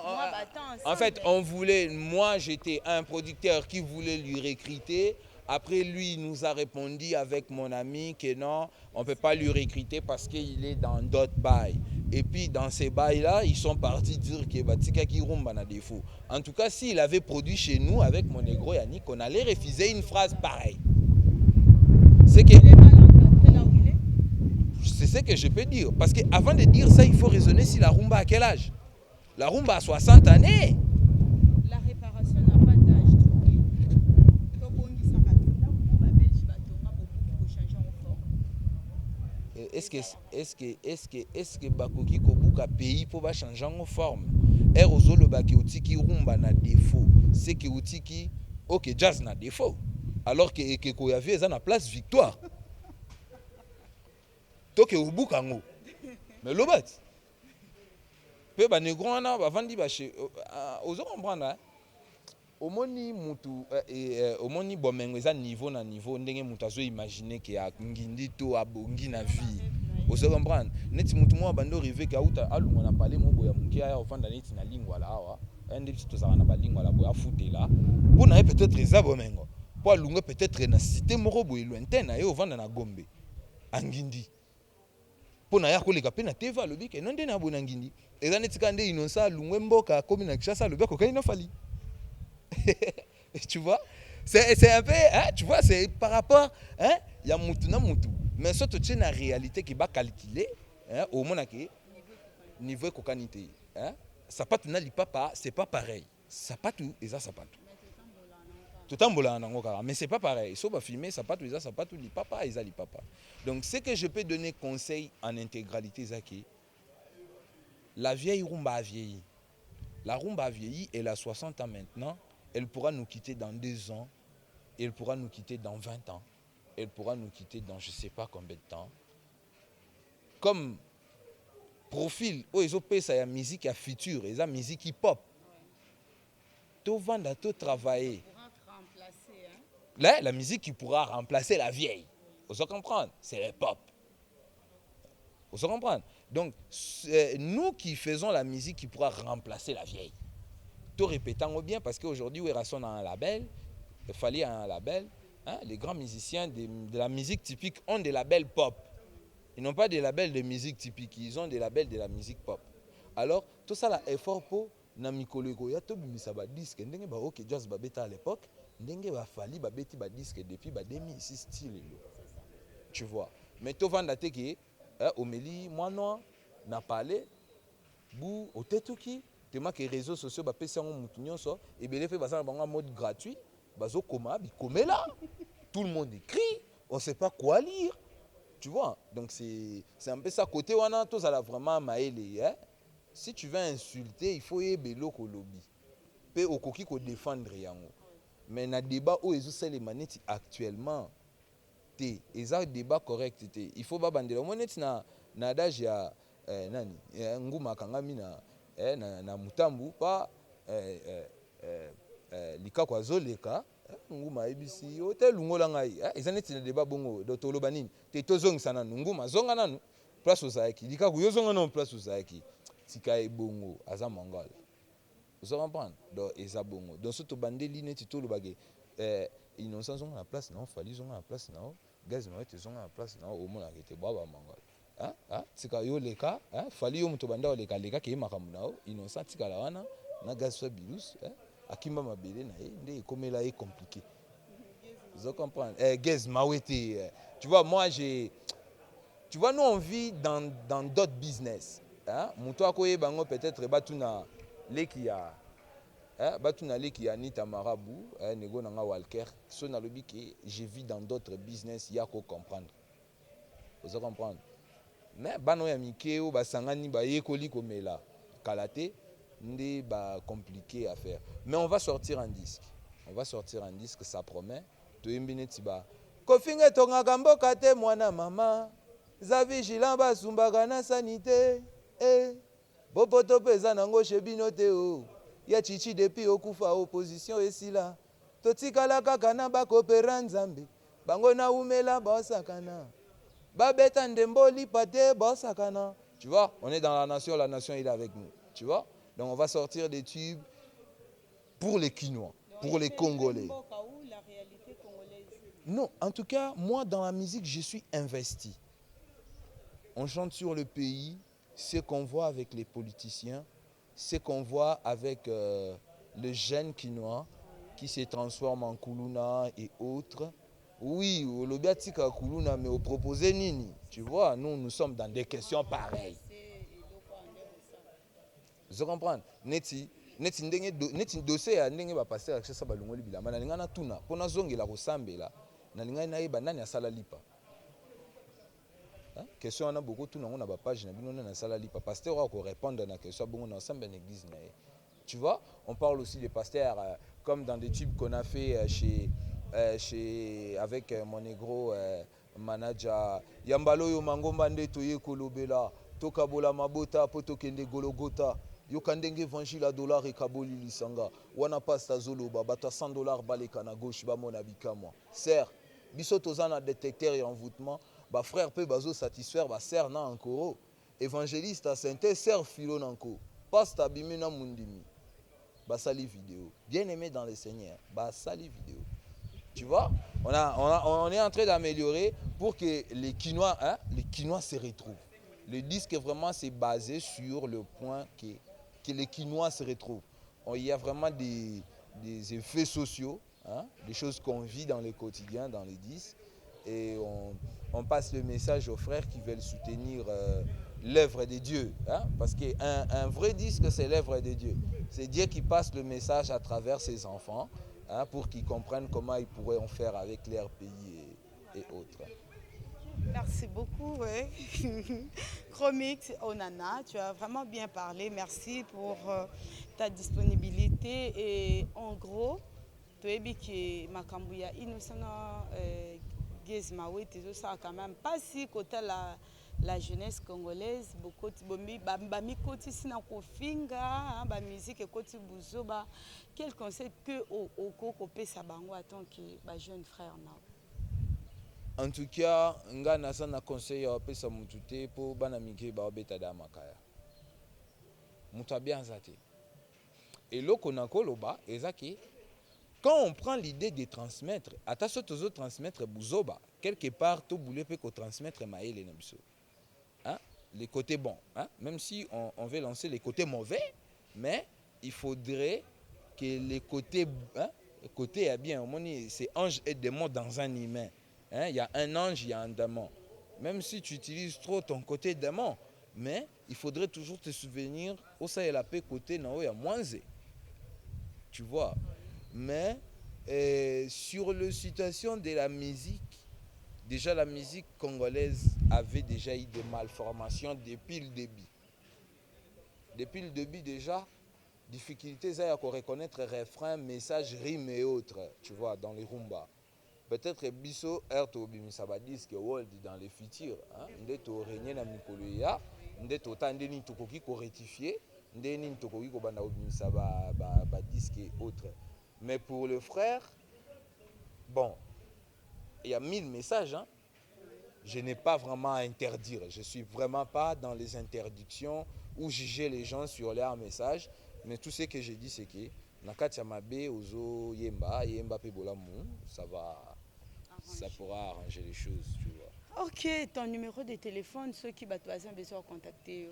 en fait, on voulait, moi j'étais un producteur qui voulait lui recruter. Après, lui, il nous a répondu avec mon ami que non, on ne peut pas lui recruter parce qu'il est dans d'autres bails. Et puis, dans ces bails-là, ils sont partis dire que Batika qui rumba na défaut. En tout cas, s'il avait produit chez nous avec mon négro Yannick, on allait refuser une phrase pareille. C'est que... C'est ce que je peux dire. Parce qu'avant de dire ça, il faut raisonner si la rumba a quel âge. La rumba a 60 années. La réparation n'a pas d'âge. Est-ce que bakoki kobuka pays pour ba changer en forme ozolo baki utiki rumba na défaut c'est que utiki OK jazz na défaut alors que ko yavi eza na place victoire toke ubuka ngo mais lobat pe ba negro na ba vandi ba chez ozo comprendre omoni mutu omoni bomengo eza niveau na niveau ndenge mutu azo imaginer que ngindi to abongi na vie ozo comprendre neti mutu mo bando rive ka uta alunga na parler mo boya mukia ya ofanda neti na lingwa la awa ende biso tozaka na balingwa la boya futela pona peut-être eza bomengo po alunga peut-être na cité moko boye lointain na ye ofanda na Gombe angindi pona ya koleka pe na TV alobi ke non ndena bona ngindi eza neti kande Innocent alungwe mboka komi na Kinshasa alobi ko kaina fali. Tu vois, c'est un peu, hein, tu vois, c'est par rapport, hein, il y a moutou na moutou. Mais ça, tu as une réalité qui va calculer, hein, au moins niveau de cocanité, hein, ça pas tout n'a pas, c'est pas pareil, ça pas tout et ça pas tout. totambola nango kaka, mais c'est pas pareil. So ba filmer ça pas tout ça pas tout li papa ils ali papa. Donc ce que je peux donner conseil en intégralité zaki, la vieille rumba a vieilli. La rumba a vieilli, elle a 60 ans maintenant, elle pourra nous quitter dans 2 ans, elle pourra nous quitter dans 20 ans, elle pourra nous quitter dans je sais pas combien de temps. Comme profil, oh ils ont payé ça, il y a musique, il y a futur, il y a musique hip-hop. Tout vendre, tout travailler. Là, la musique qui pourra remplacer la vieille. Vous allez comprendre, c'est le pop. Vous allez comprendre. Donc, nous qui faisons la musique qui pourra remplacer la vieille. Tout répétant bien, parce qu'aujourd'hui, Werason a un label, il fallait un label. Hein, les grands musiciens de la musique typique ont des labels pop. Ils n'ont pas des labels de musique typique, ils ont des labels de la musique pop. Alors, tout ça, là, effort pour Namiko ya to bimisa ba disque ndenge ba OK jazz ba beta à l'époque ndenge ba fali ba beti ba disque depuis ba 2006 style. Tu vois. Mais to vanda te ke omeli moi na parler bu otetuki tellement que réseaux sociaux ba pesa ngo mutu nyonso et belé fait bazana bango en mode gratuit bazo koma bi komela tout le monde écrit on sait pas quoi lire. Tu vois. Donc c'est un peu ça côté wana to ça la vraiment maele hein. Si tu veux insulter, il faut y aller au lobby. Pe okoki ko défendre yango. Mais na débat où ils ont les manettes actuellement, té eza débat correct té. Il faut ba bandela moneti na adage ya nani nguma kangami na mutambu pa lika kwa zoleka nguma ebisi hotel lungola ngai. Eza neti na débat bongo do toloba nini. Té tozongisa na nguma zonga nanu place ozaki lika ku yozonga na place ozaki. Tika e bongo aza mongol. Vous comprenez? Donc eza bongo. Donc surtout bandeli neti to lobage innocence on la place non fali on la place non gaz moi te on la place non au moins arrêter baba mongol. Tika yo leka fali yo muto banda leka leka ke makamu nao innocent tika la wana na gaz so bilus akimba mabele na nde komela est compliqué. Vous comprenez? Gaz mawete. Tu vois moi tu vois nous on vit dans d'autres business. Muto akoye bango peut-être batuna leki ya batuna leki ya Nita Marabout nego nanga Walker so na lobi que je vis dans d'autres business ya ko comprendre. Vous comprendre? Mais bano ya mikeo basangani ba yekoli komela kalate ndé ba compliqué à faire. Mais on va sortir un disque. On va sortir un disque, ça promet. To yembine tiba. Kofinga tonga kamboka te mwana mama. Za vigilant ba sumbaga na sanité. Bopoto peza nango chebino te o ya chichi depuis okufa opposition esila totikala kaka na bakopera nzambe bango na umela basakana babeta ndemboli pate basakana. Tu vois, on est dans la nation il est avec nous. Tu vois, donc on va sortir des tubes pour les Quinois, pour les Congolais. Non, en tout cas moi dans la musique je suis investi. On chante sur le pays. Ce qu'on voit avec les politiciens, ce qu'on voit avec le jeune Quinois qui se transforme en Kuluna et autres. Oui, au lobiatika Kuluna, mais au proposé Nini. Tu vois, nous sommes dans des questions pareilles. Vous comprenez? Neti dossier a ndenge ba passer avec ça balongoli bilama na linga na tuna pona zongela ko sambela na linga na yeba nani asala lipa. Question on a beaucoup tout on a ba page na bino na sala lipa pasteur ko répondre na question bongo na ensemble en église na. Tu vois, on parle aussi des pasteurs comme dans des tubes qu'on a fait chez avec mon négro manager Yambalo yo mangomba nde toye kolobela tokabola mabota poto kende gologota yo kandenge évangile à dollar et kaboli lisanga wana pasta zoloba bata $100 baleka na gauche ba mona bikamwa sert biso tozana détecteur et envoûtement ba frère peut bazo satisfaire ba sert na encore évangéliste à sainté sert philo nanko pasta bimina mundimi ba sali vidéo bien aimé dans le Seigneur ba sali vidéo. Tu vois, on est en train d'améliorer pour que les Quinois se retrouvent. Le disque vraiment c'est basé sur le point que les Quinois se retrouvent. Il y a vraiment des effets sociaux, des choses qu'on vit dans le quotidien, dans les disques. Et on passe le message aux frères qui veulent soutenir l'œuvre de Dieu. Parce qu'un vrai disque, c'est l'œuvre de Dieu. C'est Dieu qui passe le message à travers ses enfants. hein, pour qu'ils comprennent comment ils pourraient en faire avec leur pays et autres. Merci beaucoup. Ouais. Chromix, Onana, tu as vraiment bien parlé. Merci pour ta disponibilité. Et en gros, tu as dit que Makambouya, Innocent Gezmawe, ça quand même pas si côté la jeunesse congolaise, beaucoup de côté si na kofinga, ba musique côté buzoba. Quel conseil que au copé sabango en tant que jeune frère na? En tout cas, nga nasa na conseil ya pesa mutu te po bana mike ba obeta da makaya. Mutu bien zate. Et loko na koloba ezaki quand on prend l'idée de transmettre, attention aux autres transmettre buzoba, quelque part tout boulé peut qu'on transmettre maïle na biso. Hein? Les côtés bons, hein? Même si on veut lancer les côtés mauvais, mais il faudrait que les côtés est bien, c'est ange et démon dans un humain. Hein? Il y a un ange, il y a un démon. Même si tu utilises trop ton côté démon, mais il faudrait toujours te souvenir où ça est la paix côté non il y a moins. Tu vois. Mais sur la situation de la musique, déjà la musique congolaise avait déjà eu des malformations depuis le début. Depuis le début déjà, difficulté à reconnaître refrain, message, rime et autres, tu vois, dans les rumba. Peut-être Bisso Erto Bimisaba disque World dans les futurs, ndeto régner na mikolo ya, ndeto tandeni tokoki ko rectifier, ndeni tokoki ko banda Bimisaba ba disque et autres. Mais pour le frère, bon, il y a 1000 messages, hein. Je n'ai pas vraiment à interdire. Je ne suis vraiment pas dans les interdictions ou juger les gens sur leurs messages. Mais tout ce que je dis, c'est que Nakatia Mabe, Ozo, Yemba Pebolamou, ça pourra arranger les choses, tu vois. Ok, ton numéro de téléphone, ceux qui battent besoin de contacter.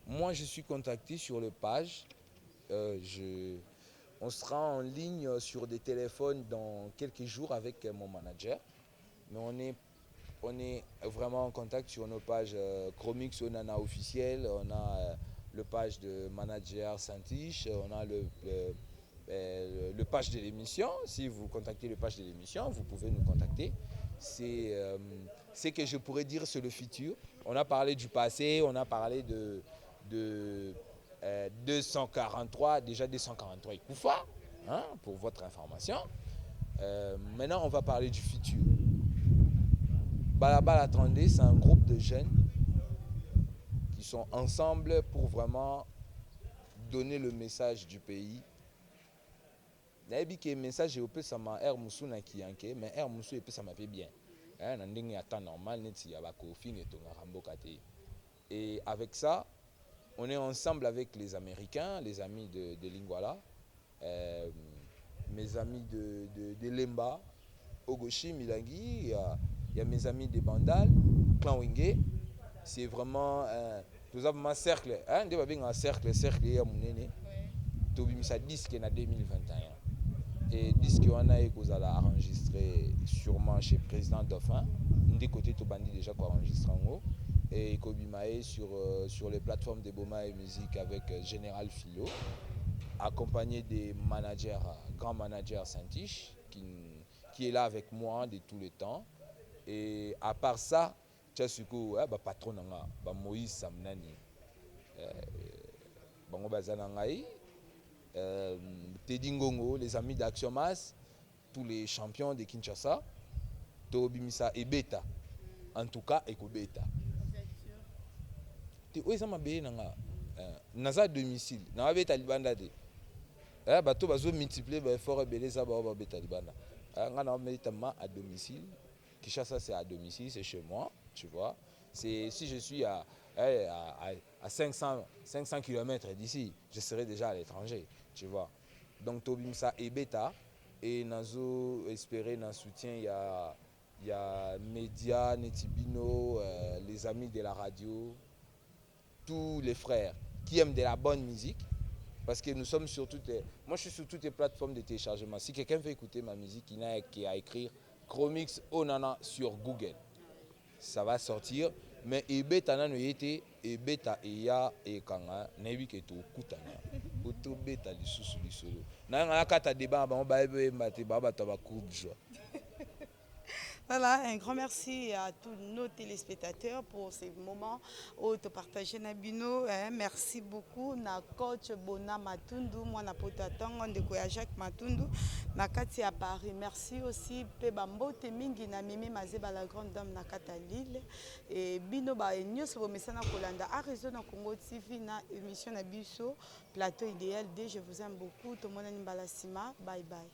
Moi, je suis contacté sur le page. On sera en ligne sur des téléphones dans quelques jours avec mon manager. Mais on est vraiment en contact sur nos pages Chromix Onana officiel, on a le page de manager Santiche, on a le page de l'émission. Si vous contactez le page de l'émission, vous pouvez nous contacter. C'est ce que je pourrais dire sur le futur. On a parlé du passé, on a parlé de 243, déjà 243 Ikoufa, hein, pour votre information. Maintenant, on va parler du futur. Balabala Trandé, c'est un groupe de jeunes qui sont ensemble pour vraiment donner le message du pays. Le message est ça m'a air moussou na kiyanke, mais air moussou ça m'a fait bien. Normal, et avec ça, on est ensemble avec les Américains, les amis de Lingwala, mes amis de Lemba, Ogoshi, Milangi, il y a mes amis de Bandal, Clan Wingé. C'est vraiment nous avons un cercle, hein, un cercle et mon aîné. Ça disque en 2021. Et disque on a enregistré sûrement chez Président Dauphin. Des côtés tout bandit déjà quoi enregistré en haut. Et Kobimae sur les plateformes de Boma et Musique avec Général Philo, accompagné des managers, grands managers Saint-Tiche, qui est là avec moi de tous les temps. Et à part ça, Tchasuko, patron nanga, Moïse Samnani, Bango Bazanangaï, Teddy Ngongo, les amis d'Action Mass, tous les champions de Kinshasa, Tobimisa et Beta, en tout cas Eko Beta. Oui, ça m'a bien naza domicile. Na Beta Libanda de. Bato bazo multiplier ba fort beleza ba Beta Libanda. Ngana médicament à domicile. Kinshasa c'est à domicile, c'est chez moi, tu vois. C'est si je suis à 500 km d'ici, je serai déjà à l'étranger, tu vois. Donc Tobimsa et Beta et nazo espérer dans soutien il y a Média, Netibino, les amis de la radio, tous les frères qui aiment de la bonne musique, parce que nous sommes sur moi je suis sur toutes les plateformes de téléchargement. Si quelqu'un veut écouter ma musique, il n'a qu'à écrire Chromix Onana sur Google, ça va sortir. Mais Ebeta nano yete, Ebeta eya e kanga, nebi keto kutana. otobeta lisusu lisolo na nga kata débat bango bayeba te babato ba coup de joie. Voilà, un grand merci à tous nos téléspectateurs pour ces moments où tu partages Nabino. Merci beaucoup na coach Bona Matundu, moi na potatango ndeko ya Jacques Matundu na kati à Paris. Merci aussi pe bambote mingi na Mimi Mazeba la grande dame na kata Lille et bino ba nyos bo mesana kolanda Arizona Congo TV na émission na biso plateau idéal D. Je vous aime beaucoup. Tout le monde ni balasima. Bye bye.